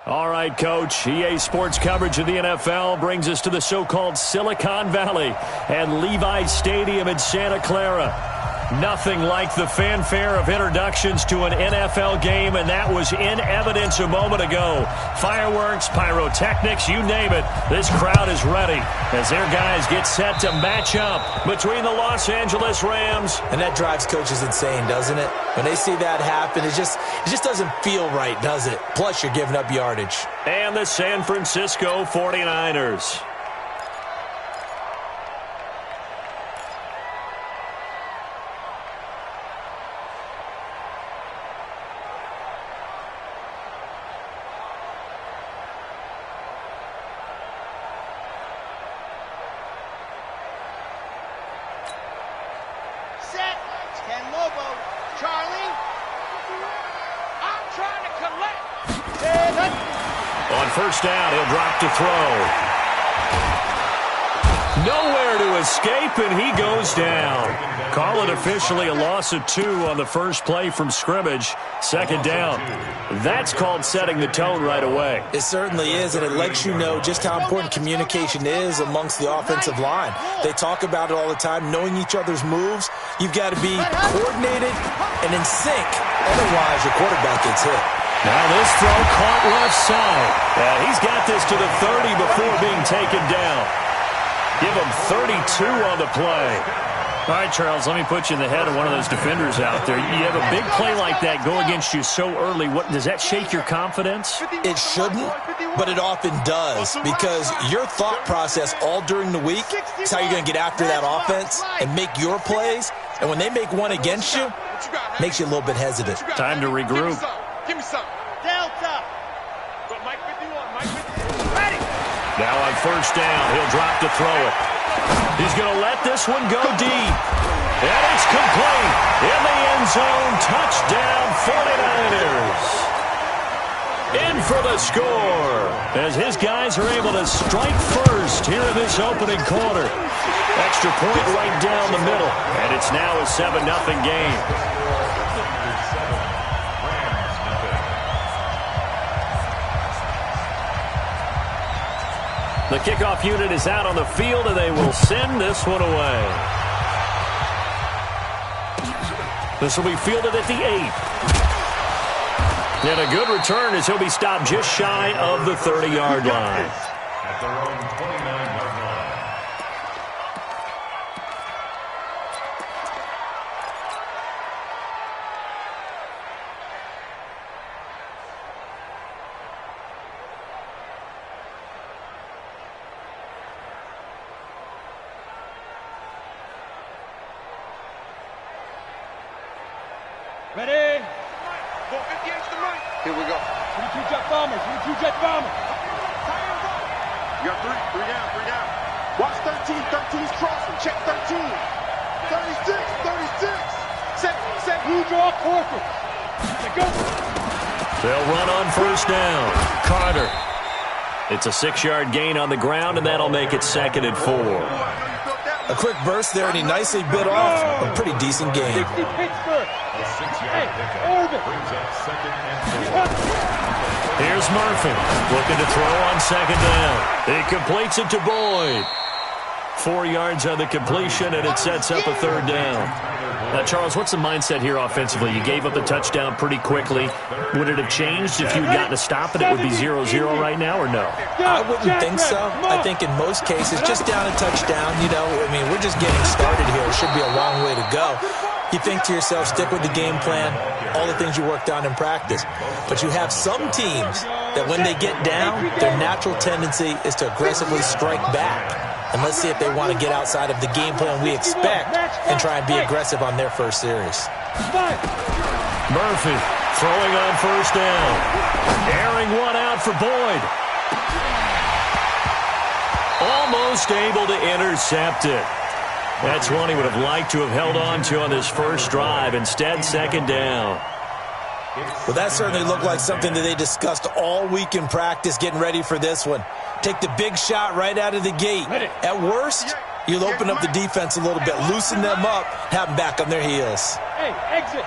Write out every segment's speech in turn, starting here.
All right, Coach. EA Sports coverage of the NFL brings us to the so-called Silicon Valley and Levi Stadium in Santa Clara. Nothing like the fanfare of introductions to an NFL game, and that was in evidence a moment ago. Fireworks, pyrotechnics, you name it. This crowd is ready as their guys get set to match up between the Los Angeles Rams. And that drives coaches insane, doesn't it? When they see that happen, it just doesn't feel right, does it? Plus, you're giving up yardage. And the San Francisco 49ers. First down, he'll drop to throw. Nowhere to escape, and he goes down. Call it officially a loss of 2 on the first play from scrimmage. Second down. That's called setting the tone right away. It certainly is, and it lets you know just how important communication is amongst the offensive line. They talk about it all the time, knowing each other's moves. You've got to be coordinated and in sync. Otherwise, your quarterback gets hit. Now this throw caught left side. He's got this to the 30 before being taken down. Give him 32 on the play. All right, Charles, let me put you in the head of one of those defenders out there. You have a big play like that go against you so early. What does that shake your confidence? It shouldn't, but it often does, because your thought process all during the week is how you're going to get after that offense and make your plays. And when they make one against you, it makes you a little bit hesitant. Time to regroup. Give me some. Delta. Got Mike 51. Mike 51. Ready. Now on first down, he'll drop to throw it. He's going to let this one go deep. And it's complete. In the end zone. Touchdown 49ers. In for the score. As his guys are able to strike first here in this opening quarter. Extra point right down the middle. And it's now a 7-0 game. The kickoff unit is out on the field, and they will send this one away. This will be fielded at the 8. And a good return as he'll be stopped just shy of the 30-yard line. At their own 29-yard line. Ready? 458's the right. Here we go. 22 jet bombers. 22 jet bombers. You got 3 down, 3 down. Watch 13. 13's crossing. Check 13. 36. 36. Set. You draw quarter. Go. They'll run on first down. Carter. It's a 6-yard gain on the ground, and that'll make it 2nd and 4. A quick burst there, and he nicely bit off a pretty decent game. 60 Pittsburgh. The 6-yard pickup brings up 2nd and 4. Here's Murphy looking to throw on 2nd down. He completes it to Boyd. 4 yards on the completion, and it sets up a 3rd down. Now, Charles, what's the mindset here offensively? You gave up the touchdown pretty quickly. Would it have changed if you had gotten a stop and it would be 0-0 right now, or no? I wouldn't think so. I think in most cases, just down a touchdown, we're just getting started here. It should be a long way to go. You think to yourself, stick with the game plan, all the things you worked on in practice. But you have some teams that when they get down, their natural tendency is to aggressively strike back. And let's see if they want to get outside of the game plan we expect and try and be aggressive on their first series. Murphy throwing on first down. Airing one out for Boyd. Almost able to intercept it. That's one he would have liked to have held on to on this first drive. Instead, 2nd down. Well, that certainly looked like something that they discussed all week in practice, getting ready for this one. Take the big shot right out of the gate. At worst, you'll open up the defense a little bit, loosen them up, have them back on their heels. Hey, exit.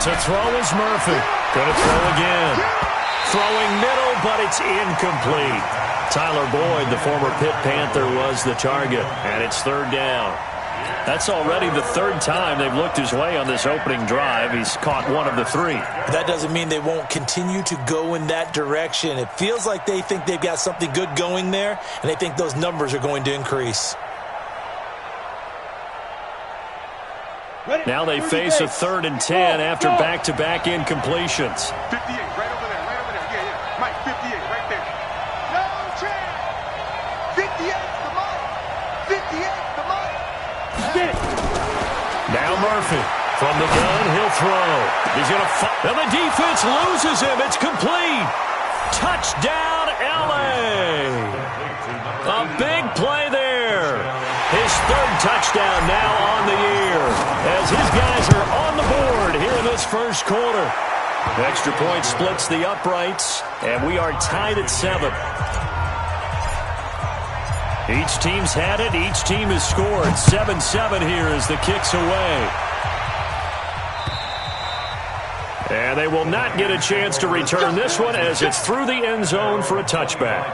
To throw is Murphy. Gonna throw again. Throwing middle, but it's incomplete. Tyler Boyd, the former Pitt Panther, was the target, and it's third down. That's already the third time they've looked his way on this opening drive. He's caught one of the three. That doesn't mean they won't continue to go in that direction. It feels like they think they've got something good going there, and they think those numbers are going to increase. Now they face a 3rd and 10 after back-to-back incompletions. 58, right over there, right over there. Yeah. Mike, 58, right there. No chance. 58 to Mike. 58 to Mike. Get it. Now Murphy. From the gun, he'll throw. He's going to and the defense loses him. It's complete. Touchdown, L.A. A big play there. His 3rd touchdown now on the year as his guys are on the board here in this first quarter. Extra point splits the uprights, and we are tied at 7. Each team's had it. Each team has scored. 7-7 here as the kick's away. And they will not get a chance to return this one as it's through the end zone for a touchback.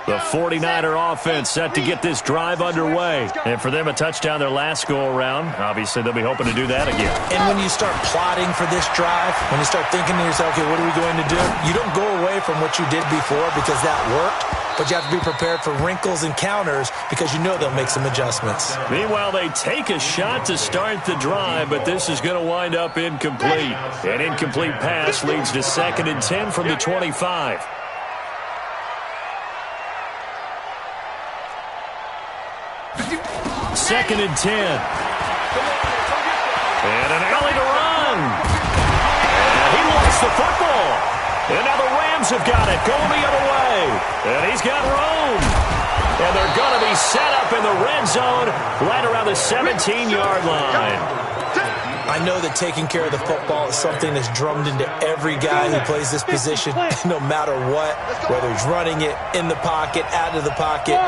The 49er offense set to get this drive underway. And for them, a touchdown their last go-around. Obviously, they'll be hoping to do that again. And when you start plotting for this drive, when you start thinking to yourself, okay, what are we going to do? You don't go away from what you did before because that worked, but you have to be prepared for wrinkles and counters because you know they'll make some adjustments. Meanwhile, they take a shot to start the drive, but this is going to wind up incomplete. An incomplete pass leads to 2nd and 10 from the 25. Second and 10. And an alley to run. And he lost the football. And now the Rams have got it, going the other way. And he's got room. And they're going to be set up in the red zone right around the 17-yard line. I know that taking care of the football is something that's drummed into every guy who plays this position, no matter what, whether he's running it, in the pocket, out of the pocket.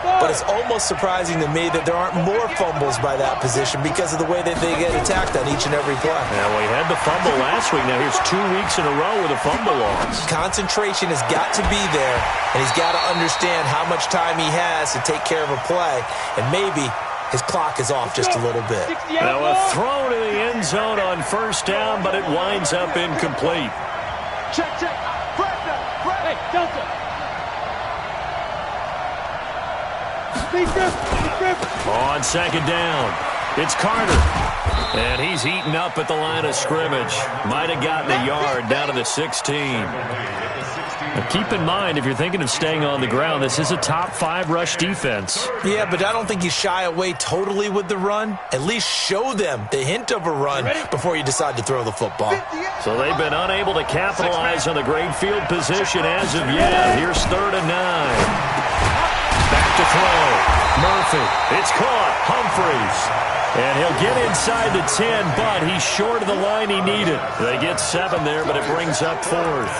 But it's almost surprising to me that there aren't more fumbles by that position because of the way that they get attacked on each and every play. Now, we had the fumble last week. Now, here's 2 weeks in a row with a fumble loss. Concentration has got to be there, and he's got to understand how much time he has to take care of a play, and maybe his clock is off just a little bit. Now a throw to the end zone on first down, but it winds up incomplete. Check. Hey, Delta. On second down, it's Carter. And he's eaten up at the line of scrimmage. Might have gotten a yard down to the 16. Now keep in mind, if you're thinking of staying on the ground, this is a top 5 rush defense. Yeah, but I don't think you shy away totally with the run. At least show them the hint of a run before you decide to throw the football. So they've been unable to capitalize on the great field position as of yet. Here's 3rd and 9. Back to throw. Murphy. It's caught. Humphreys. And he'll get inside the 10, but he's short of the line he needed. They get 7 there, but it brings up 4th.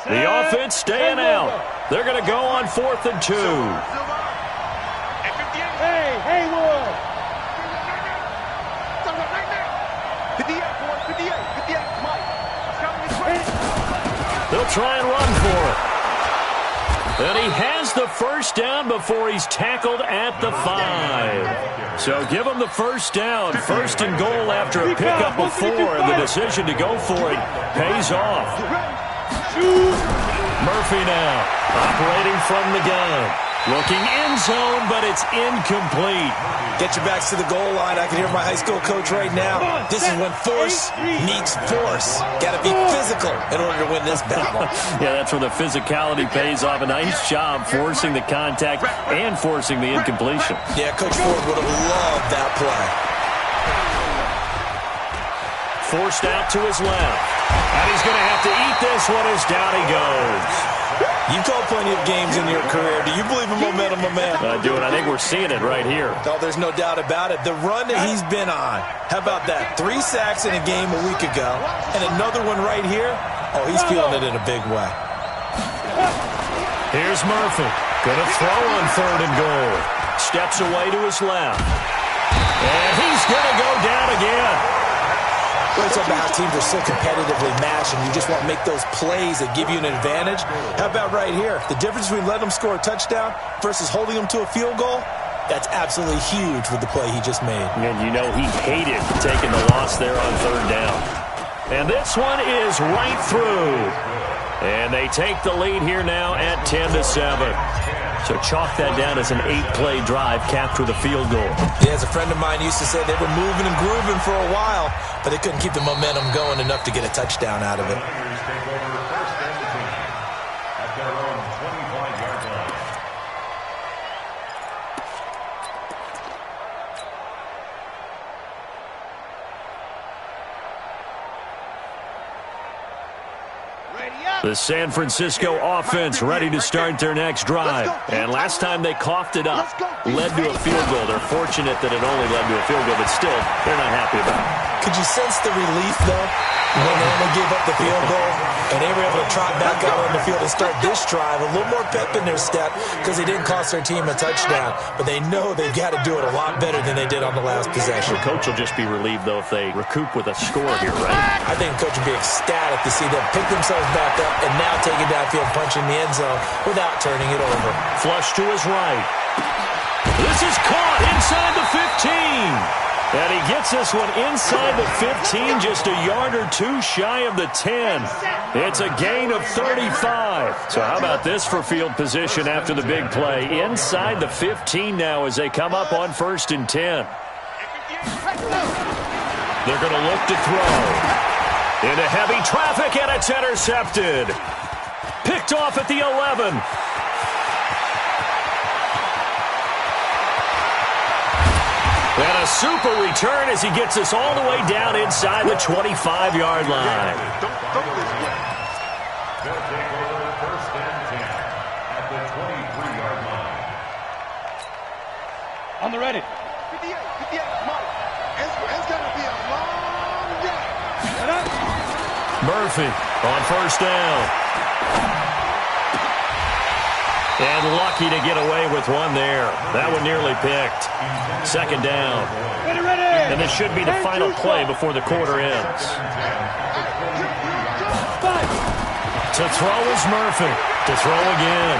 The offense staying out. They're going to go on 4th and 2. Hey, Haywood. 58, Mike. They'll try and run for it. And he has the first down before he's tackled at the 5. So give him the first down. 1st and goal after a pickup of 4. And the decision to go for it pays off. Murphy now operating from the gun. Looking end zone, but it's incomplete. Get your backs to the goal line. I can hear my high school coach right now. This is when force meets force. Got to be physical in order to win this battle. Yeah, that's where the physicality pays off. A nice job forcing the contact and forcing the incompletion. Yeah, Coach Ford would have loved that play. Forced out to his left. And he's going to have to eat this one as down he goes. You've called plenty of games in your career. Do you believe in momentum, my man? I do, and I think we're seeing it right here. Oh, there's no doubt about it. The run that he's been on. How about that? 3 sacks in a game a week ago, and another one right here. Oh, he's feeling it in a big way. Here's Murphy. Gonna throw on 3rd and goal. Steps away to his left. And he's gonna go down again. Well, it's about how teams are so competitively matched, and you just want to make those plays that give you an advantage. How about right here? The difference between letting them score a touchdown versus holding them to a field goal, that's absolutely huge with the play he just made. And you know he hated taking the loss there on 3rd down. And this one is right through. And they take the lead here now at 10-7. So chalk that down as an 8-play drive capped with a field goal. Yeah, as a friend of mine used to say, they were moving and grooving for a while, but they couldn't keep the momentum going enough to get a touchdown out of it. The San Francisco offense ready to start their next drive. And last time they coughed it up, led to a field goal. They're fortunate that it only led to a field goal, but still, they're not happy about it. Could you sense the relief, though, when they only gave up the field goal and they were able to trot back out on the field and start this drive? A little more pep in their step because they didn't cost their team a touchdown, but they know they've got to do it a lot better than they did on the last possession. The coach will just be relieved, though, if they recoup with a score here, right? I think the coach would be ecstatic to see them pick themselves back up and now take it downfield, punch in the end zone without turning it over. Flush to his right. This is caught inside the 15. And he gets this one inside the 15, just a yard or two shy of the 10. It's a gain of 35. So how about this for field position after the big play? Inside the 15 now as they come up on 1st and 10. They're going to look to throw. Into heavy traffic, and it's intercepted. Picked off at the 11. And a super return as he gets us all the way down inside the 25-yard line. They'll take over 1st and 10 at the 23-yard line. On the ready. 58, Mike. It's going to be a long run. Murphy on 1st down. And lucky to get away with one there. That one nearly picked. 2nd down. And this should be the final play before the quarter ends. To throw is Murphy. To throw again.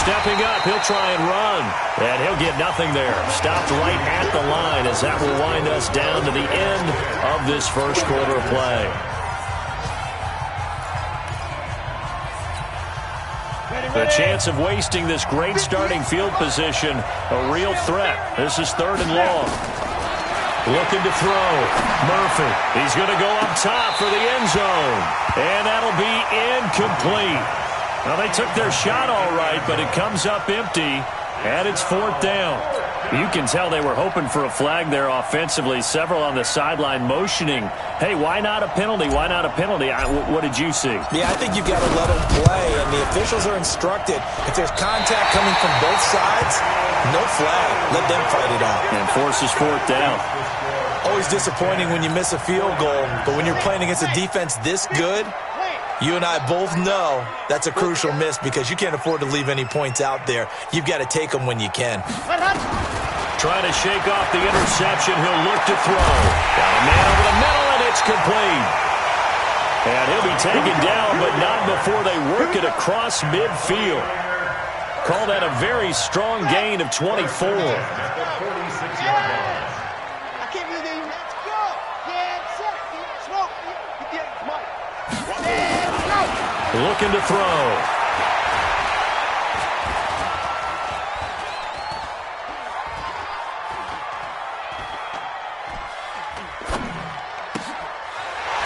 Stepping up, he'll try and run. And he'll get nothing there. Stopped right at the line as that will wind us down to the end of this first quarter of play. The chance of wasting this great starting field position, a real threat. This is 3rd and long. Looking to throw. Murphy. He's going to go up top for the end zone. And that'll be incomplete. Now, they took their shot all right, but it comes up empty, and it's 4th down. You can tell they were hoping for a flag there offensively. Several on the sideline motioning, hey, why not a penalty? Why not a penalty? What did you see? Yeah, I think you've got to let them play, and the officials are instructed. If there's contact coming from both sides, no flag. Let them fight it out. And forces 4th down. Always disappointing when you miss a field goal, but when you're playing against a defense this good, you and I both know that's a crucial miss because you can't afford to leave any points out there. You've got to take them when you can. Trying to shake off the interception. He'll look to throw. Got a man over the middle, and it's complete. And he'll be taken down, but not before they work it across midfield. Call that a very strong gain of 24. Looking to throw.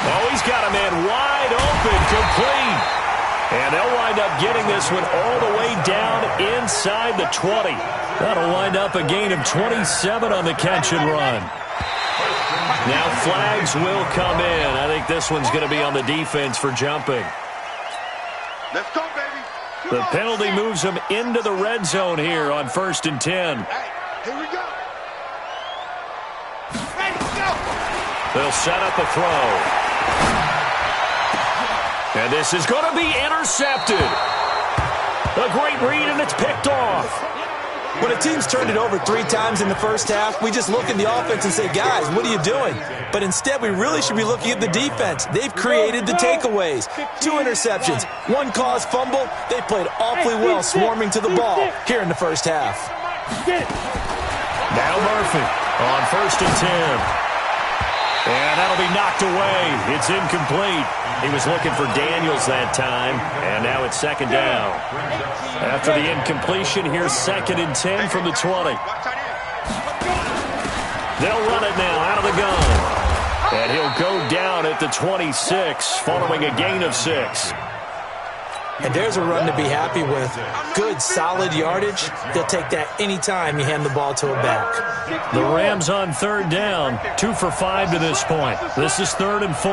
Oh, he's got a man wide open, complete. And they'll wind up getting this one all the way down inside the 20. That'll wind up a gain of 27 on the catch and run. Now flags will come in. I think this one's going to be on the defense for jumping. Let's go. The penalty moves him into the red zone here on 1st and 10. Hey, here we go. Ready, go. They'll set up a throw. And this is going to be intercepted. A great read, and it's picked off. When a team's turned it over 3 times in the first half, we just look at the offense and say, guys, what are you doing? But instead, we really should be looking at the defense. They've created the takeaways. 2 interceptions, 1 caused fumble. They played awfully well swarming to the ball here in the first half. Now Murphy on 1st and 10. And that'll be knocked away. It's incomplete. He was looking for Daniels that time, and now it's 2nd down. After the incompletion, here's 2nd and 10 from the 20. They'll run it now out of the gun. And he'll go down at the 26, following a gain of 6. And there's a run to be happy with. Good, solid yardage. They'll take that anytime you hand the ball to a back. The Rams on 3rd down, 2 for 5 to this point. This is 3rd and 4.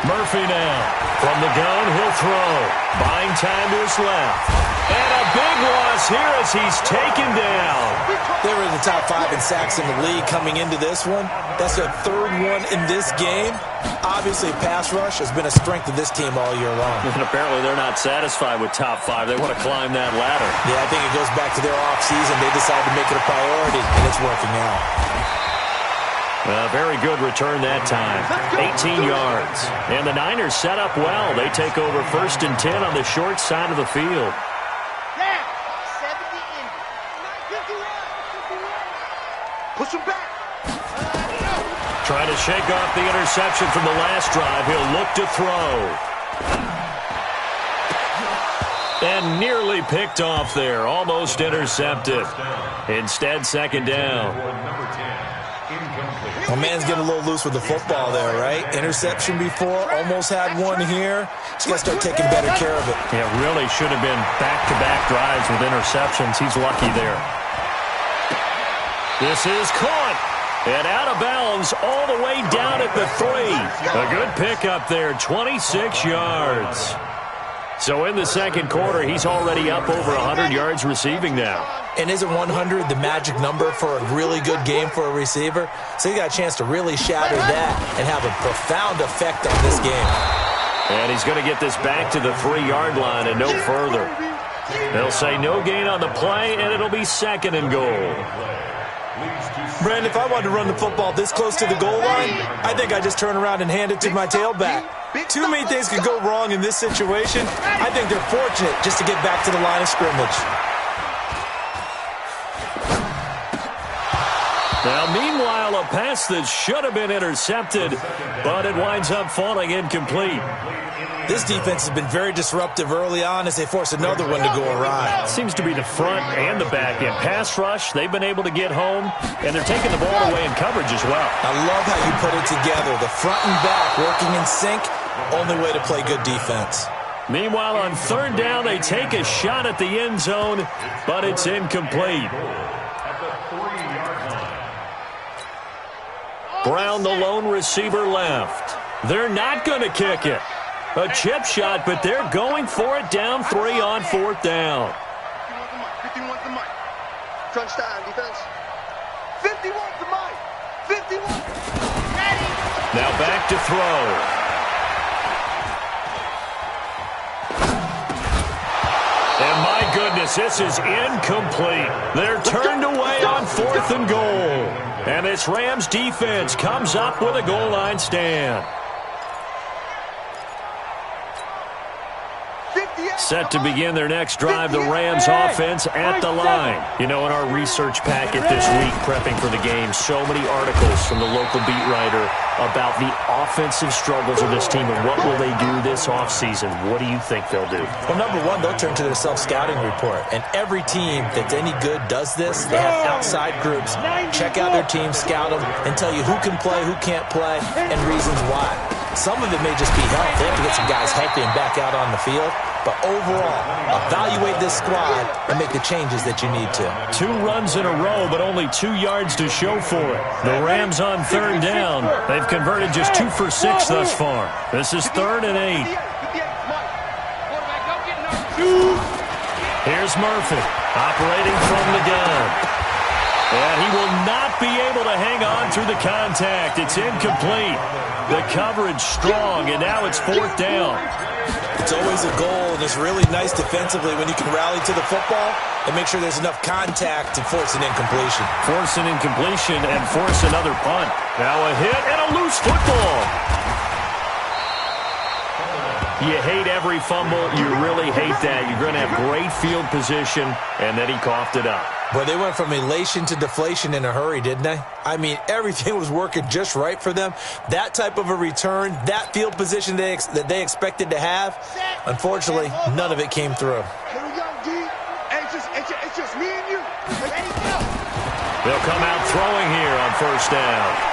Murphy now. From the gun, he'll throw. Buying time to his left. And a big loss here as he's taken down. They were in the top 5 in sacks in the league coming into this one. That's their 3rd one in this game. Obviously, pass rush has been a strength of this team all year long. And apparently they're not satisfied with top 5. They want to climb that ladder. Yeah, I think it goes back to their offseason. They decided to make it a priority, and it's working out. Very good return that time. 18 yards. And the Niners set up well. They take over 1st and 10 on the short side of the field. Push him back. Trying to shake off the interception from the last drive. He'll look to throw. And nearly picked off there. Almost intercepted. Instead, 2nd down. My man's getting a little loose with the football there, right? Interception before. Almost had one here. He's got to start taking better care of it. Yeah, really should have been back-to-back drives with interceptions. He's lucky there. This is caught. And out of bounds all the way down at the 3. A good pickup there, 26 yards. So in the 2nd quarter, he's already up over 100 yards receiving now. And isn't 100 the magic number for a really good game for a receiver? So he got a chance to really shatter that and have a profound effect on this game. And he's going to get this back to the 3-yard line and no further. They'll say no gain on the play, and it'll be 2nd and goal. Brandon, if I wanted to run the football this close to the goal line, I think I'd just turn around and hand it to my tailback. Too many things could go wrong in this situation. I think they're fortunate just to get back to the line of scrimmage. Now, meanwhile, a pass that should have been intercepted, but it winds up falling incomplete. This defense has been very disruptive early on as they force another one to go awry. Seems to be the front and the back end. Pass rush, they've been able to get home, and they're taking the ball away in coverage as well. I love how you put it together. The front and back working in sync, only way to play good defense. Meanwhile, on 3rd down, they take a shot at the end zone, but it's incomplete. Brown, the lone receiver, left. They're not going to kick it. A chip shot, but they're going for it down 3 on 4th down. 51's the mic. Crunch time, defense. 51's the mic. 51. Ready. Now back to throw. And my goodness, this is incomplete. They're turned away on 4th and goal. And this Rams defense comes up with a goal line stand. Set to begin their next drive, the Rams offense at the line. You know, in our research packet this week, prepping for the game, so many articles from the local beat writer about the offensive struggles of this team and what will they do this offseason. What do you think they'll do? Well, number one, they'll turn to their self-scouting report. And every team that's any good does this. They have outside groups. Check out their team, scout them, and tell you who can play, who can't play, and reasons why. Some of it may just be health. They have to get some guys healthy and back out on the field. But overall, evaluate this squad and make the changes that you need to. 2 runs in a row, but only 2 yards to show for it. The Rams on 3rd down. They've converted just 2 for 6 thus far. This is 3rd and 8. Here's Murphy, operating from the gun. And he will not be able to hang on through the contact. It's incomplete. The coverage strong, and now it's 4th down. It's always a goal, and it's really nice defensively when you can rally to the football and make sure there's enough contact to force an incompletion. Force an incompletion and force another punt. Now a hit and a loose football. You hate every fumble. You really hate that. You're going to have great field position, and then he coughed it up. Well, they went from elation to deflation in a hurry, didn't they? I mean, everything was working just right for them. That type of a return, that field position that they expected to have, unfortunately, none of it came through. Here we go, D. It's just me and you. Ready, go. They'll come out throwing here on 1st down.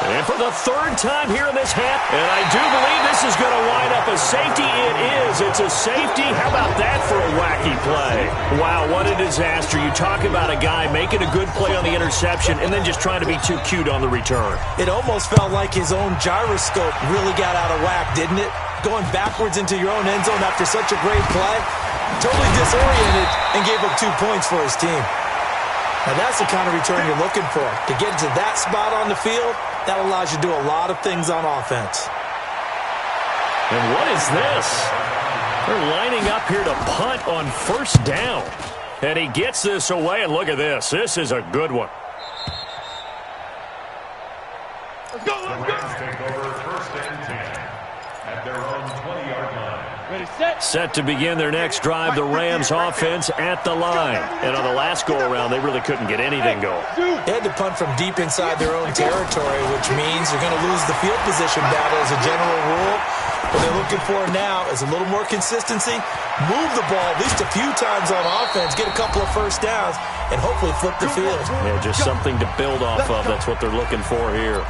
And for the 3rd time here in this half, and I do believe this is going to wind up a safety. It is. It's a safety. How about that for a wacky play? Wow, what a disaster. You talk about a guy making a good play on the interception and then just trying to be too cute on the return. It almost felt like his own gyroscope really got out of whack, didn't it? Going backwards into your own end zone after such a great play. Totally disoriented and gave up 2 points for his team. Now, that's the kind of return you're looking for. To get to that spot on the field, that allows you to do a lot of things on offense. And what is this? They're lining up here to punt on 1st down. And he gets this away, and look at this. This is a good one. Let's go, The Rams take over 1st and 10 at their own 20-yard line. Ready, set. Set to begin their next drive, the Rams offense at the line. And on the last go-around, they really couldn't get anything going. They had to punt from deep inside their own territory, which means you're going to lose the field position battle as a general rule. What they're looking for now is a little more consistency, move the ball at least a few times on offense, get a couple of 1st downs, and hopefully flip the field. Yeah, just something to build off of. That's what they're looking for here.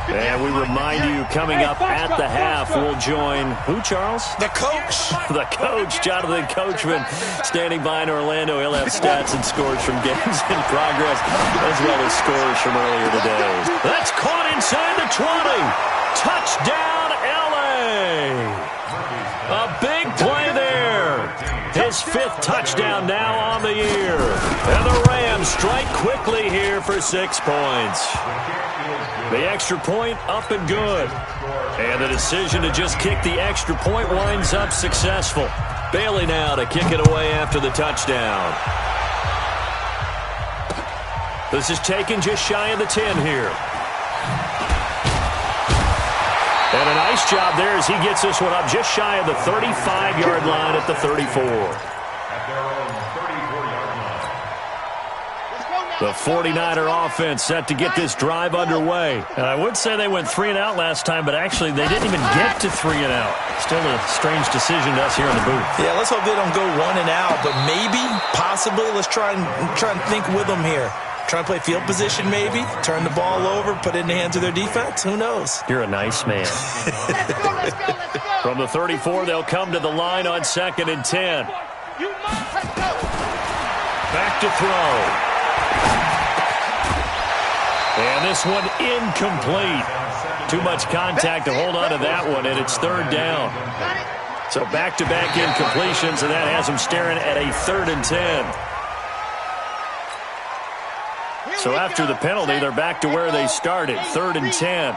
And we remind you, coming up at the half, we'll join who, Charles? The coach. The coach, Jonathan Coachman, standing by in Orlando. He'll have stats and scores from games in progress, as well as scores from earlier today. That's caught inside the 20. Touchdown, L.A. A big play there. His 5th touchdown now on the year. And the Rams strike quickly here for 6 points. The extra point up and good. And the decision to just kick the extra point winds up successful. Bailey now to kick it away after the touchdown. This is taken just shy of the 10 here. And a nice job there as he gets this one up just shy of the 35-yard line at the 34. The 49er offense set to get this drive underway. And I would say they went 3 and out last time, but actually they didn't even get to 3 and out. Still a strange decision to us here in the booth. Yeah, let's hope they don't go 1 and out, but maybe, possibly, let's try and think with them here. Try and play field position maybe, turn the ball over, put it in the hands of their defense. Who knows? You're a nice man. Let's go, let's go, let's go. From the 34, they'll come to the line on 2nd and 10. You must, let's go. Back to throw. And this one incomplete. Too much contact to hold on to that one, and it's 3rd down. So back-to-back incompletions, and that has them staring at a 3rd and 10. So after the penalty, they're back to where they started, 3rd and 10.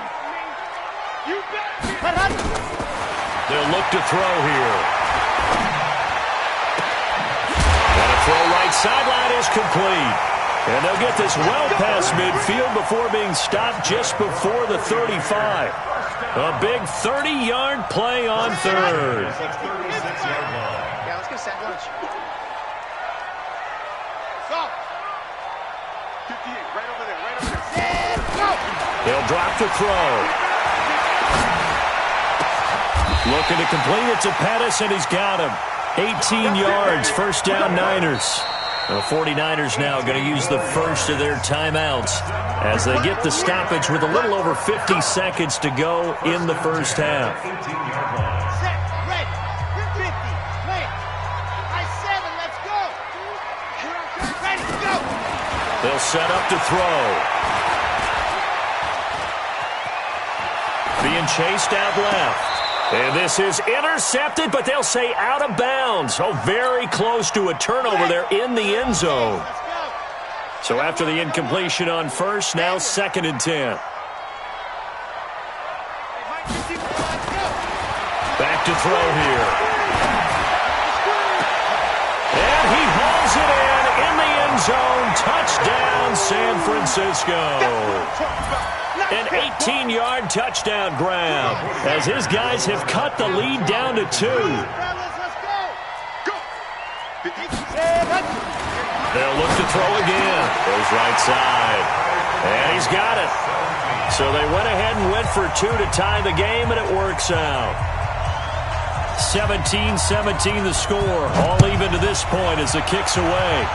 They'll look to throw here. And a throw right sideline is complete. And they'll get this well past midfield before being stopped just before the 35. A big 30-yard play on 3rd. Yeah, let's get set lunch. Stop. 58, right over there, right over there. Set, go. They'll drop to throw. Looking to complete it to Pettis, and he's got him. 18 yards, 1st down Niners. The 49ers now going to use the first of their timeouts as they get the stoppage with a little over 50 seconds to go in the first half. Set, ready, 50, plant. I-7, let's go. Ready, go. They'll set up to throw. Being chased out left. And this is intercepted, but they'll say out of bounds. Oh, very close to a turnover there in the end zone. So after the incompletion on first, now 2nd and 10. Back to throw here. And he hauls it in the end zone. Touchdown, San Francisco. An 18-yard touchdown grab as his guys have cut the lead down to 2. They'll look to throw again. Goes right side. And he's got it. So they went ahead and went for 2 to tie the game, and it works out. 17-17 the score. All even to this point as the kick's away.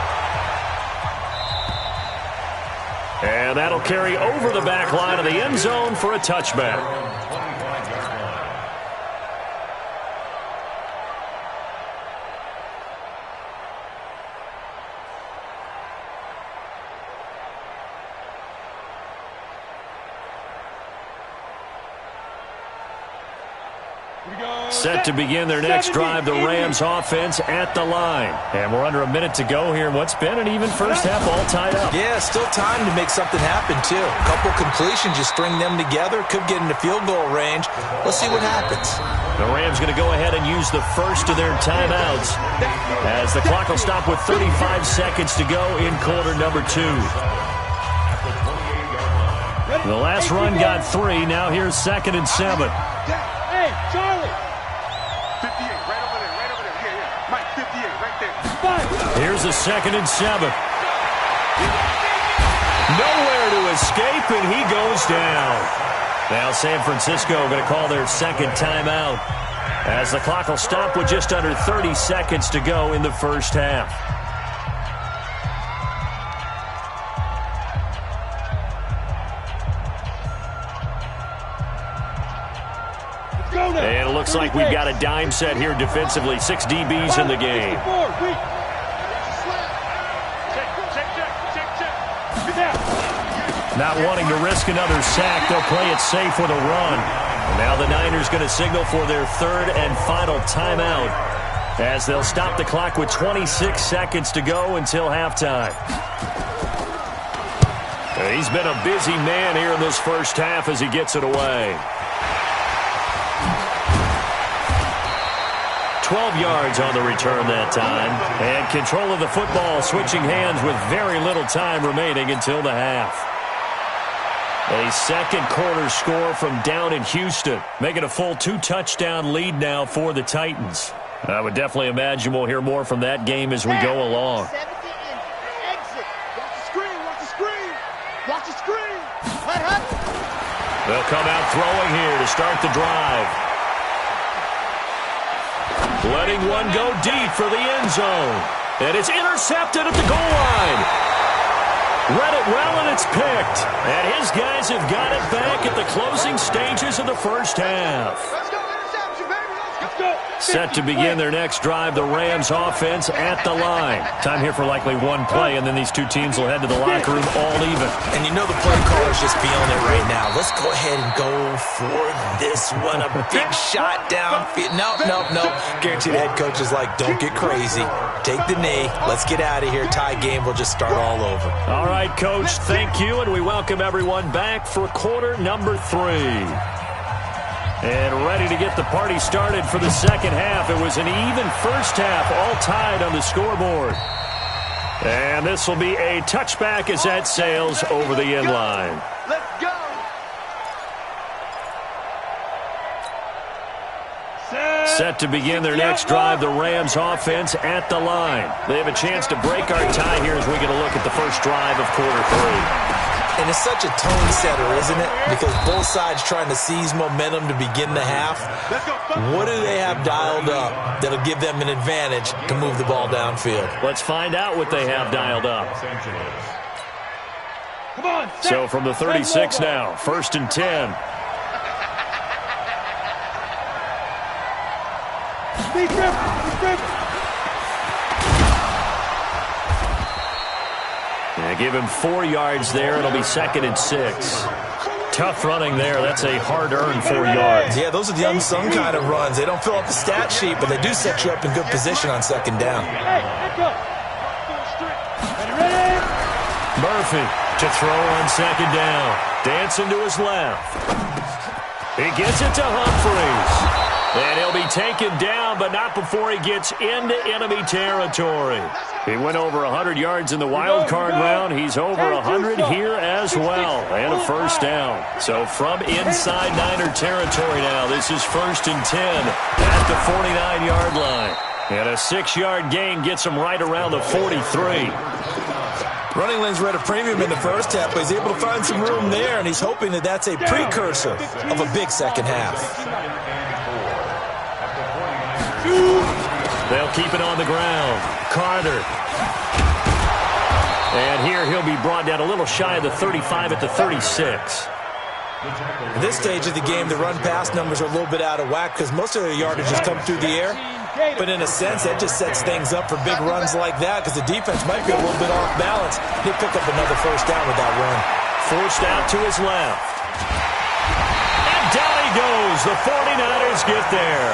And that'll carry over the back line of the end zone for a touchback. Set to begin their next drive, the Rams offense at the line. And we're under a minute to go here. What's been an even first half, all tied up. Yeah, still time to make something happen, too. A couple completions, you string them together, could get into field goal range. Let's see what happens. The Rams going to go ahead and use the first of their timeouts as the clock will stop with 35 seconds to go in quarter number 2. The last run got 3. Now here's 2nd and 7. Hey, Charlie. 58, right over there, right over there. Yeah. Mike, 58, right there. Here's a 2nd and 7. Nowhere to escape, and he goes down. Now San Francisco going to call their 2nd timeout as the clock will stop with just under 30 seconds to go in the first half. And it looks like we've got a dime set here defensively. 6 DBs in the game. Not wanting to risk another sack, they'll play it safe with a run. And now the Niners going to signal for their 3rd and final timeout as they'll stop the clock with 26 seconds to go until halftime. He's been a busy man here in this first half as he gets it away. 12 yards on the return that time. And control of the football switching hands with very little time remaining until the half. A second quarter score from down in Houston, making a full 2-touchdown lead now for the Titans. I would definitely imagine we'll hear more from that game as we go along. They'll come out throwing here to start the drive. Letting one go deep for the end zone. And it's intercepted at the goal line. Read it well, and it's picked. And his guys have got it back at the closing stages of the first half. Let's go, interception, baby. Let's go. Set to begin their next drive, the Rams offense at the line. Time here for likely one play, and then these two teams will head to the locker room all even. And you know the play caller's just feeling it right now. Let's go ahead and go for this one. A big shot downfield. Nope. Guaranteed the head coach is like, don't get crazy. Take the knee. Let's get out of here. Tie game will just start all over. All right, Coach, thank you, and we welcome everyone back for quarter number 3. And ready to get the party started for the second half. It was an even first half, all tied on the scoreboard. And this will be a touchback as that sails over the end line. Let's go. Set to begin their next drive, the Rams offense at the line. They have a chance to break our tie here as we get a look at the first drive of quarter 3. And it's such a tone setter, isn't it? Because both sides trying to seize momentum to begin the half. What do they have dialed up that'll give them an advantage to move the ball downfield? Let's find out what they have dialed up. Come on. So from the 36 now, 1st and 10. Speed dribble. Yeah, give him 4 yards there. It'll be 2nd and 6. Tough running there. That's a hard-earned 4 yards. Yeah, those are the unsung kind of runs. They don't fill up the stat sheet, but they do set you up in good position on second down. Murphy to throw on second down. Dancing to his left. He gets it to Humphries. And he'll be taken down, but not before he gets into enemy territory. He went over 100 yards in the wild card round. He's over 100 here as well. And a first down. So from inside Niner territory now, this is 1st and 10 at the 49-yard line. And a 6-yard gain gets him right around the 43. Running lanes were at a premium in the first half, but he's able to find some room there, and he's hoping that that's a precursor of a big second half. They'll keep it on the ground. Carter. And here he'll be brought down a little shy of the 35 at the 36. At this stage of the game, the run-pass numbers are a little bit out of whack because most of their yardage has come through the air. But in a sense, that just sets things up for big runs like that because the defense might be a little bit off balance. He'll pick up another first down with that run. Forced out to his left. And down he goes. The 49ers get there.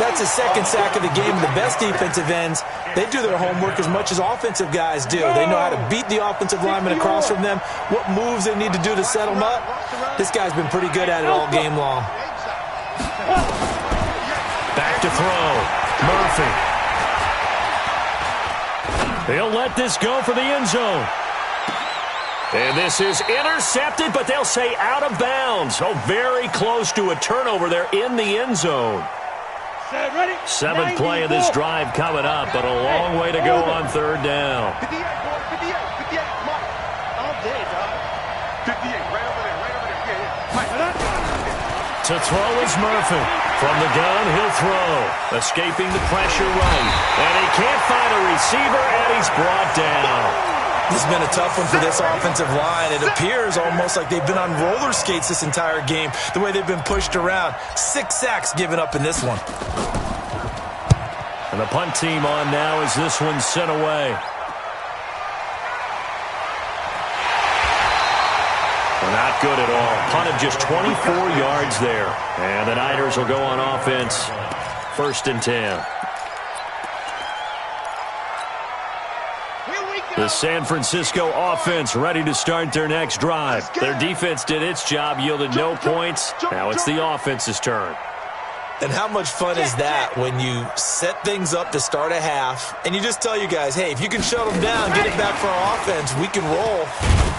That's his second sack of the game. The best defensive ends, they do their homework as much as offensive guys do. They know how to beat the offensive lineman across from them, what moves they need to do to set them up. This guy's been pretty good at it all game long. Back to throw. Murphy. They'll let this go for the end zone. And this is intercepted, but they'll say out of bounds. Oh, very close to a turnover there in the end zone. 7th play of this drive coming up, but a long way to go on 3rd down. 58, 58, Mike. I'm there, dog. 58, right over there. Yeah. To throw is Murphy. From the gun, he'll throw. Escaping the pressure right. And he can't find a receiver, and he's brought down. This has been a tough one for this offensive line. It appears almost like they've been on roller skates this entire game, the way they've been pushed around. 6 sacks given up in this one. And the punt team on now as this one's sent away. Not good at all. Punt of just 24 yards there. And the Niners will go on offense. 1st and 10. The San Francisco offense ready to start their next drive. Their defense did its job, yielded no points. Now it's the offense's turn. And how much fun is that when you set things up to start a half and you just tell you guys, hey, if you can shut them down, get it back for our offense, we can roll.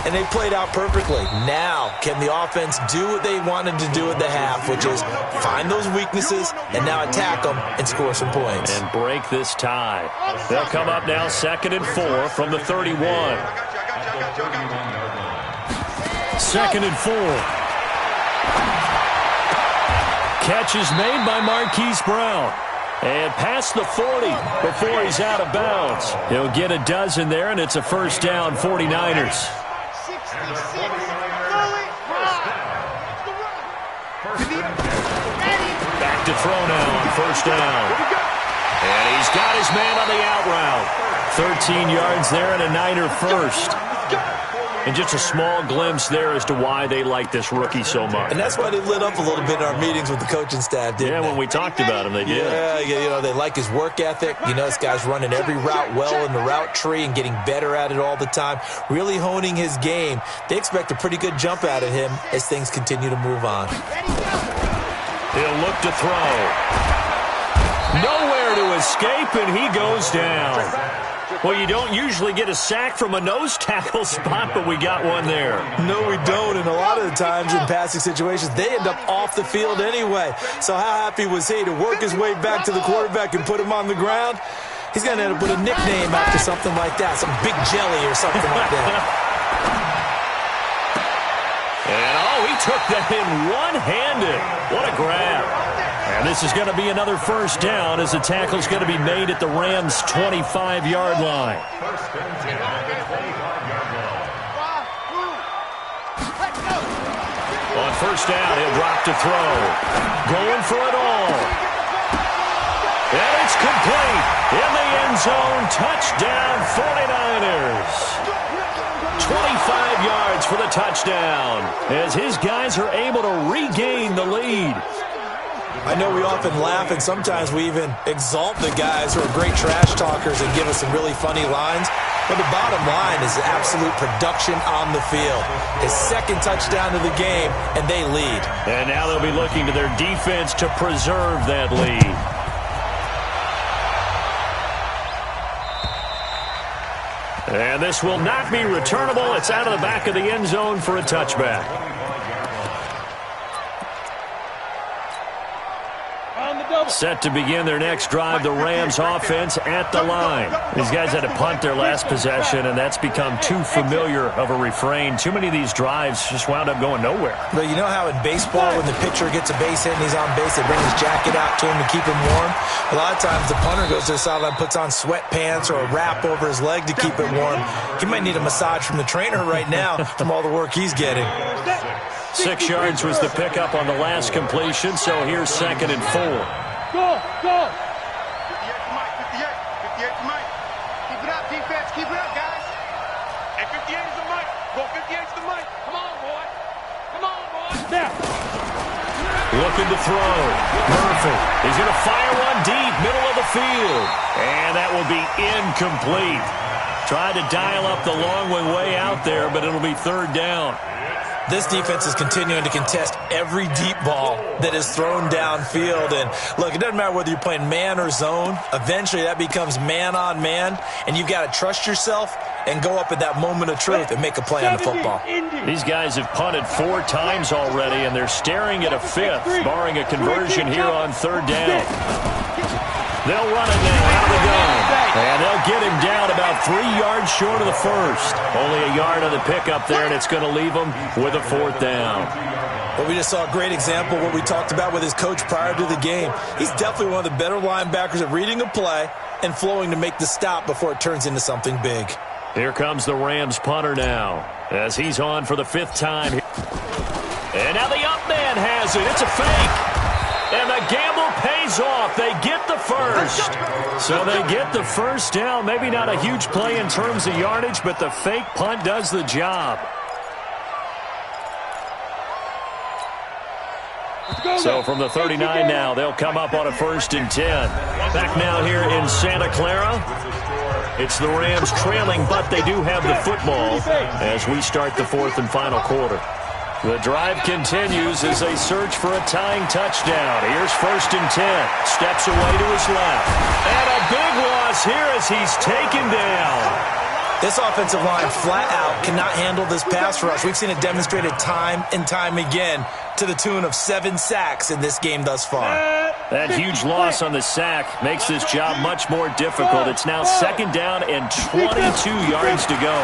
And they played out perfectly. Now, can the offense do what they wanted to do at the half, which is find those weaknesses and now attack them and score some points. And break this tie. They'll come up now 2nd and 4 from the 31. 2nd and 4. Catch is made by Marquise Brown. And past the 40 before he's out of bounds. He'll get a dozen there, and it's a first down, 49ers. Back to throw now on first down. And he's got his man on the out route. 13 yards there and a Niner first. And just a small glimpse there as to why they like this rookie so much. And that's why they lit up a little bit in our meetings with the coaching staff, didn't they? When we talked about him, they did. Yeah, you know, they like his work ethic. You know, this guy's running every route well in the route tree and getting better at it all the time, really honing his game. They expect a pretty good jump out of him as things continue to move on. He'll look to throw. Nowhere to escape, and he goes down. Well, you don't usually get a sack from a nose tackle spot, but we got one there. No, we don't, and a lot of the times in passing situations, they end up off the field anyway. So how happy was he to work his way back to the quarterback and put him on the ground? He's going to end up with a nickname after something like that, some Big Jelly or something like that. And, he took that in one-handed. What a grab. And this is going to be another first down as the tackle's going to be made at the Rams' 25-yard line. On first down, he'll drop to throw. Going for it all. And it's complete. In the end zone, touchdown 49ers. 25 yards for the touchdown, as his guys are able to regain the lead. I know we often laugh, and sometimes we even exalt the guys who are great trash talkers and give us some really funny lines. But the bottom line is absolute production on the field. His second touchdown of the game, and they lead. And now they'll be looking to their defense to preserve that lead. And this will not be returnable. It's out of the back of the end zone for a touchback. Set to begin their next drive, the Rams offense at the line. These guys had to punt their last possession, and that's become too familiar of a refrain. Too many of these drives just wound up going nowhere. But you know how in baseball, when the pitcher gets a base hit and he's on base, they bring his jacket out to him to keep him warm? A lot of times the punter goes to the sideline, puts on sweatpants or a wrap over his leg to keep it warm. He might need a massage from the trainer right now from all the work he's getting. 6 yards was the pickup on the last completion, so here's 2nd and 4. Go! 58 to Mike, 58 to Mike. Keep it up, defense, keep it up, guys. And 58 is the Mike. Go 58 to the Mike. Come on, boy. Come on, boy. Now. Looking to throw. Murphy. He's going to fire one deep, middle of the field. And that will be incomplete. Tried to dial up the long one way out there, but it'll be 3rd down. This defense is continuing to contest every deep ball that is thrown downfield. And, look, it doesn't matter whether you're playing man or zone. Eventually, that becomes man-on-man, and you've got to trust yourself and go up at that moment of truth and make a play on the football. These guys have punted 4 times already, and they're staring at a 5th, barring a conversion here on 3rd down. They'll run it now out of the gun. And they'll get him down about 3 yards short of the first. Only a yard on the pickup there, and it's going to leave him with a 4th down. Well, we just saw a great example of what we talked about with his coach prior to the game. He's definitely one of the better linebackers at reading a play and flowing to make the stop before it turns into something big. Here comes the Rams punter now as he's on for the 5th time. And now the up man has it. It's a fake. And the gamble pays off. They get the first. So they get the 1st down. Maybe not a huge play in terms of yardage, but the fake punt does the job. So from the 39 now, they'll come up on a 1st and 10. Back now here in Santa Clara. It's the Rams trailing, but they do have the football as we start the 4th and final quarter. The drive continues as they search for a tying touchdown. Here's 1st and 10. Steps away to his left. And a big loss here as he's taken down. This offensive line flat out cannot handle this pass rush. We've seen it demonstrated time and time again to the tune of 7 sacks in this game thus far. That huge loss on the sack makes this job much more difficult. It's now 2nd down and 22 yards to go.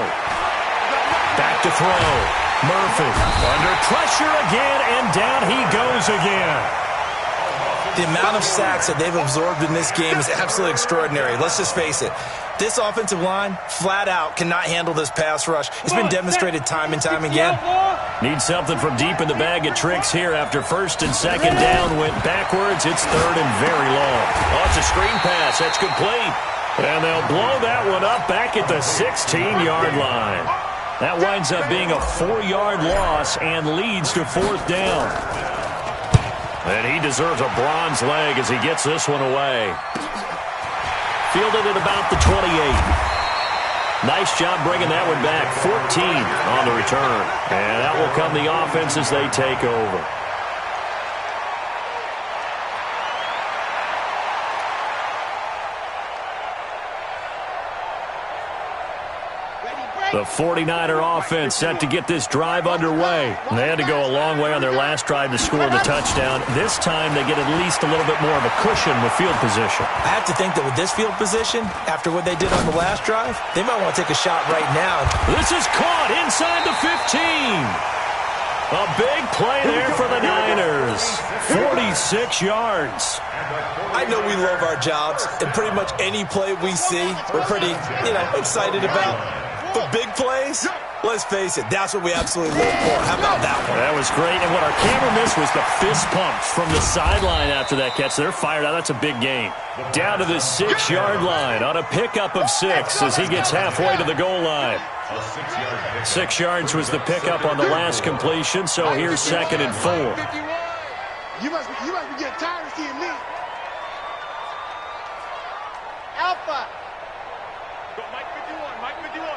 Back to throw. Murphy under pressure again, and down he goes again. The amount of sacks that they've absorbed in this game is absolutely extraordinary. Let's just face it. This offensive line, flat out, cannot handle this pass rush. It's been demonstrated time and time again. Need something from deep in the bag of tricks here after 1st and 2nd down. Went backwards. It's 3rd and very long. Oh, it's a screen pass. That's complete. And they'll blow that one up back at the 16-yard line. That winds up being a 4-yard loss and leads to 4th down. And he deserves a bronze leg as he gets this one away. Fielded at about the 28. Nice job bringing that one back. 14 on the return. And that will come the offense as they take over. The 49er offense set to get this drive underway. They had to go a long way on their last drive to score the touchdown. This time they get at least a little bit more of a cushion with field position. I have to think that with this field position, after what they did on the last drive, they might want to take a shot right now. This is caught inside the 15. A big play there for the Niners. 46 yards. I know we love our jobs, and pretty much any play we see, we're pretty, excited about. But big plays, Let's face it, that's what we absolutely live for. How about that one? That was great, and what our camera missed was the fist pumps from the sideline after that catch. They're fired out. That's a big gain. Down to the 6-yard line on a pickup of 6 as he gets halfway to the goal line. 6 yards was the pickup on the last completion, so here's 2nd and 4. You must be getting tired of seeing me. Alpha. Go, Mike 51, Mike 51.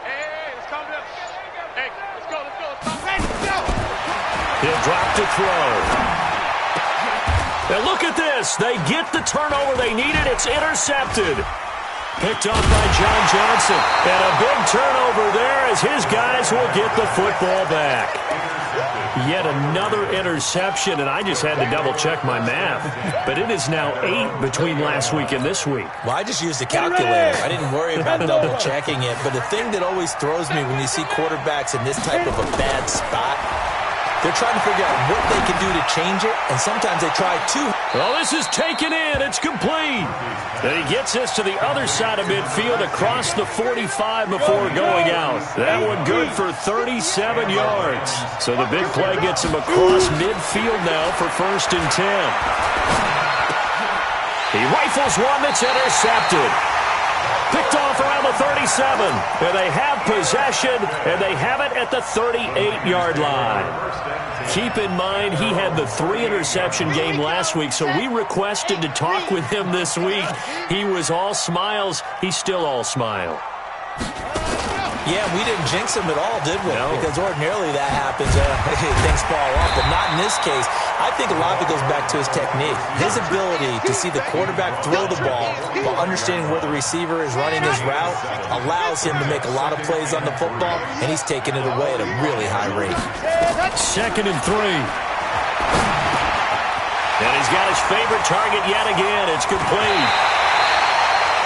Hey, let's calm down. Hey, let's go. Let's go. He'll drop to throw. And look at this. They get the turnover they needed. It's intercepted. Picked off by John Johnson. And a big turnover there as his guys will get the football back. Yet another interception, and I just had to double-check my math. But it is now 8 between last week and this week. Well, I just used a calculator. I didn't worry about double-checking it. But the thing that always throws me when you see quarterbacks in this type of a bad spot, they're trying to figure out what they can do to change it, and sometimes they try to. Well, this is taken in. It's complete. And he gets this to the other side of midfield across the 45 before going out. That one good for 37 yards. So the big play gets him across midfield now for 1st and 10. He rifles one that's intercepted. Picked off around the 37. And they have possession, and they have it at the 38-yard line. Keep in mind, he had the 3-interception game last week, so we requested to talk with him this week. He was all smiles. He's still all smile. Yeah, we didn't jinx him at all, did we? No. Because ordinarily that happens. Things fall off, but not in this case. I think a lot of it goes back to his technique. His ability to see the quarterback throw the ball while understanding where the receiver is running his route allows him to make a lot of plays on the football, and he's taking it away at a really high rate. 2nd and 3. And he's got his favorite target yet again. It's complete.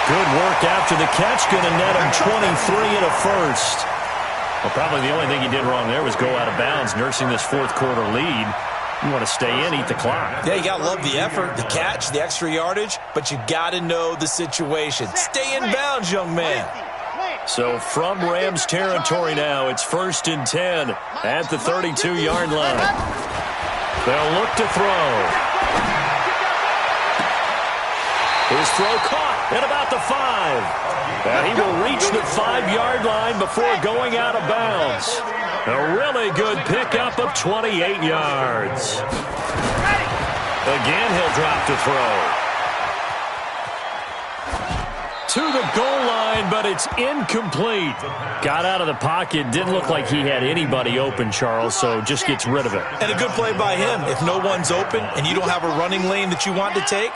Good work after the catch. Going to net him 23 and a first. Well, probably the only thing he did wrong there was go out of bounds, nursing this 4th quarter lead. You want to stay in, eat the clock. Yeah, you got to love the effort, the catch, the extra yardage, but you got to know the situation. Stay in bounds, young man. So from Rams territory now, it's 1st and 10 at the 32-yard line. They'll look to throw. His throw caught at about the 5. And he will reach the 5-yard line before going out of bounds. A really good pickup of 28 yards. Again, he'll drop to throw. To the goal line, but it's incomplete. Got out of the pocket. Didn't look like he had anybody open, Charles, so just gets rid of it. And a good play by him. If no one's open and you don't have a running lane that you want to take,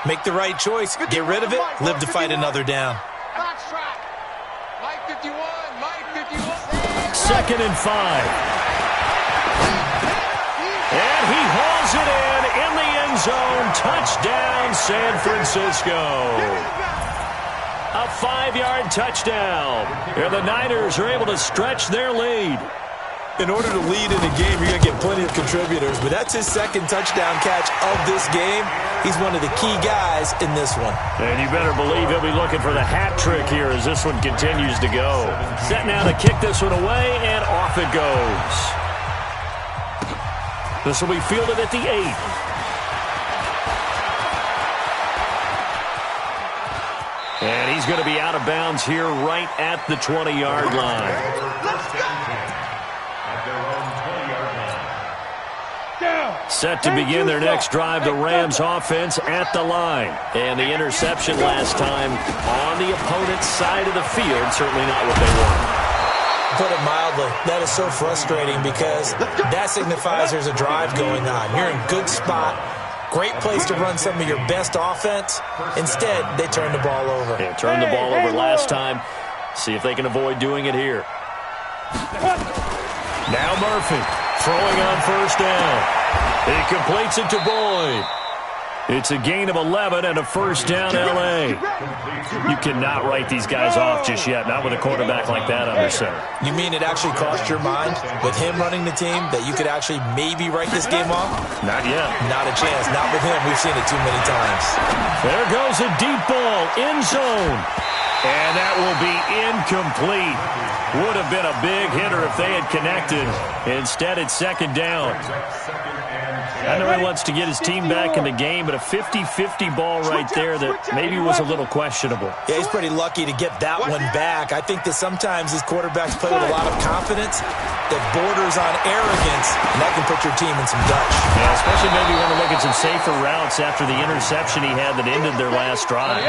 make the right choice. Get rid of it. Live to fight another down. Mike 51, Mike 51. 2nd and 5. And he hauls it in the end zone. Touchdown, San Francisco. A 5-yard touchdown. And the Niners are able to stretch their lead. In order to lead in a game, you're going to get plenty of contributors, but that's his 2nd touchdown catch of this game. He's one of the key guys in this one. And you better believe he'll be looking for the hat trick here as this one continues to go. Set now to kick this one away, and off it goes. This will be fielded at the 8. And he's going to be out of bounds here right at the 20-yard line. Set to begin their next drive, the Rams offense at the line. And the interception last time on the opponent's side of the field, certainly not what they wanted. Put it mildly, that is so frustrating because that signifies there's a drive going on. You're in good spot. Great place to run some of your best offense. Instead, they turn the ball over. Yeah, turned the ball over last time. See if they can avoid doing it here. Now Murphy throwing on 1st down. He completes it to Boyd. It's a gain of 11 and a first down, L.A. You cannot write these guys off just yet, not with a quarterback like that under center. You mean it actually crossed your mind with him running the team that you could actually maybe write this game off? Not yet. Not a chance. Not with him. We've seen it too many times. There goes a deep ball, end zone. And that will be incomplete. Would have been a big hitter if they had connected. Instead, it's second down. I know he wants to get his team back in the game, but a 50-50 ball right there that maybe was a little questionable. Yeah, he's pretty lucky to get that one back. I think that sometimes these quarterbacks play with a lot of confidence that borders on arrogance, and that can put your team in some dutch. Yeah, especially maybe want to look at some safer routes after the interception he had that ended their last drive.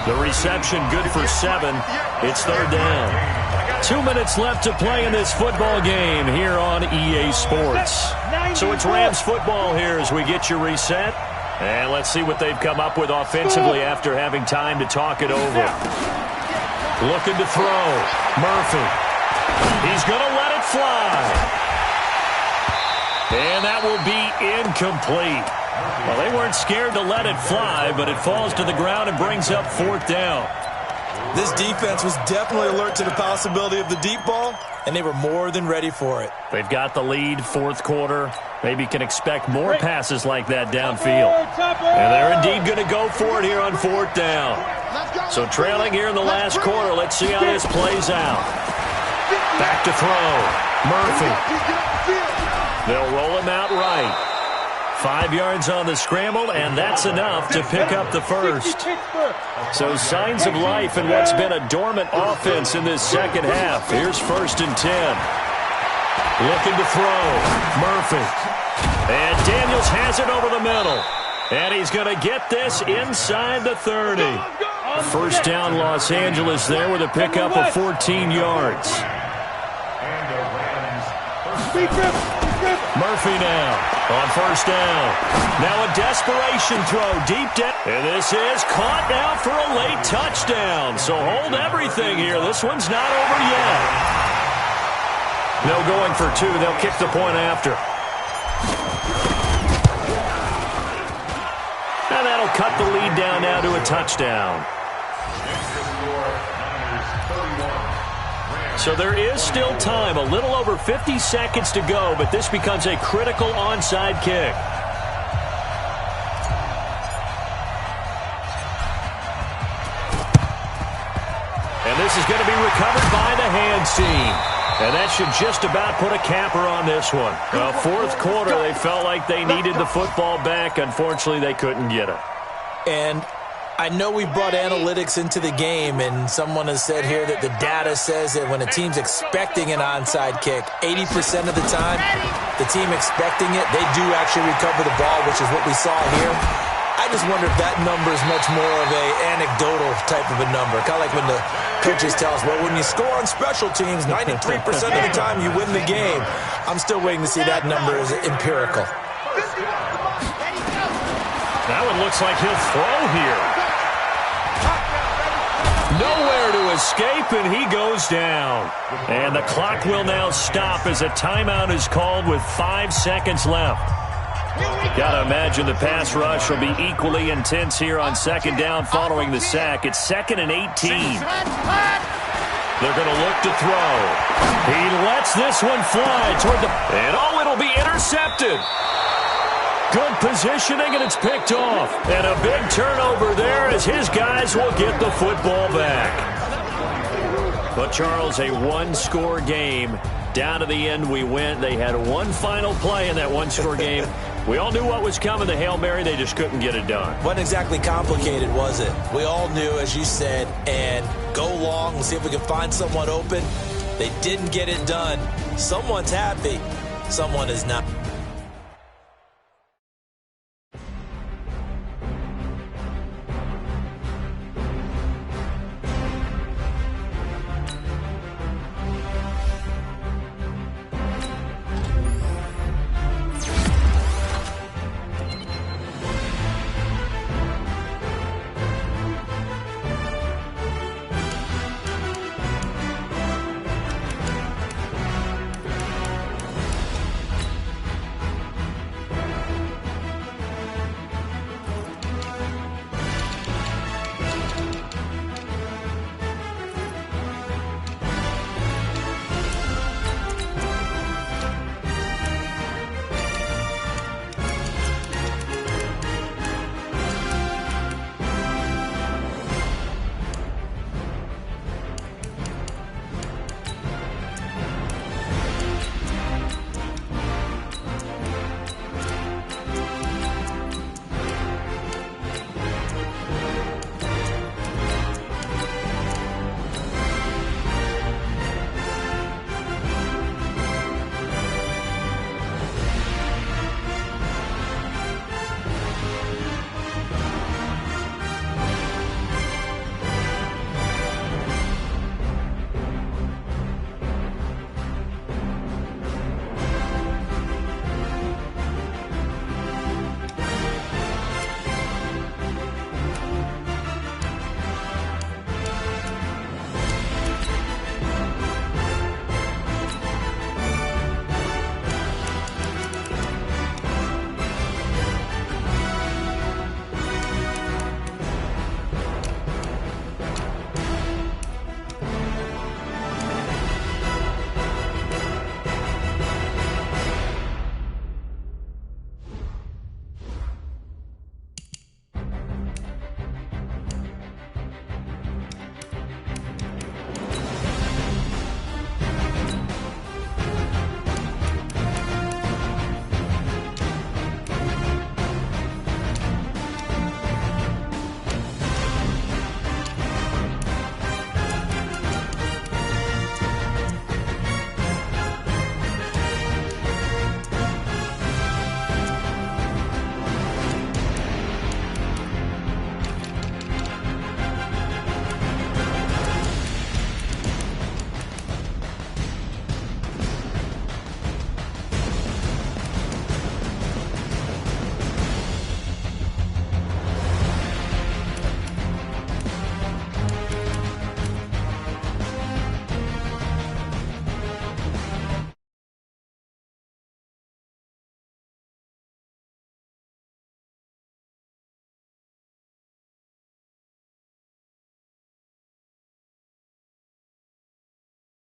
The reception good for 7. It's third down. 2 minutes left to play in this football game here on EA Sports. So it's Rams football here as we get you reset. And let's see what they've come up with offensively after having time to talk it over. Looking to throw. Murphy. He's going to let it fly. And that will be incomplete. Well, they weren't scared to let it fly, but it falls to the ground and brings up fourth down. This defense was definitely alert to the possibility of the deep ball, and they were more than ready for it. They've got the lead, fourth quarter. Maybe can expect more passes like that downfield. And they're indeed going to go for it here on fourth down. So trailing here in the last quarter, let's see how this plays out. Back to throw. Murphy. They'll roll him out right. 5 yards on the scramble, and that's enough to pick up the first. So signs of life in what's been a dormant offense in this second half. Here's 1st and 10. Looking to throw. Murphy. And Daniels has it over the middle. And he's going to get this inside the 30. First down Los Angeles there with a pickup of 14 yards. Murphy now on first down. Now a desperation throw deep down. And this is caught now for a late touchdown. So hold everything here. This one's not over yet. No going for 2. They'll kick the point after. And that'll cut the lead down now to a touchdown. So there is still time, a little over 50 seconds to go, but this becomes a critical onside kick. And this is going to be recovered by the hands team. And that should just about put a capper on this one. Well, fourth quarter, they felt like they needed the football back. Unfortunately, they couldn't get it. And I know we brought analytics into the game, and someone has said here that the data says that when a team's expecting an onside kick, 80% of the time, the team expecting it, they do actually recover the ball, which is what we saw here. I just wonder if that number is much more of a anecdotal type of a number. Kind of like when the coaches tell us, well, when you score on special teams, 93% of the time you win the game. I'm still waiting to see that number is empirical. That one looks like he'll throw here. Nowhere to escape, and he goes down. And the clock will now stop as a timeout is called with 5 seconds left. Got to imagine the pass rush will be equally intense here on second down following the sack. It's 2nd and 18. They're going to look to throw. He lets this one fly toward the... And oh, it'll be intercepted. Good positioning, and it's picked off. And a big turnover there as his guys will get the football back. But, Charles, a one-score game. Down to the end we went. They had one final play in that one-score game. We all knew what was coming, the Hail Mary. They just couldn't get it done. Wasn't exactly complicated, was it? We all knew, as you said, and go long and see if we can find someone open. They didn't get it done. Someone's happy. Someone is not.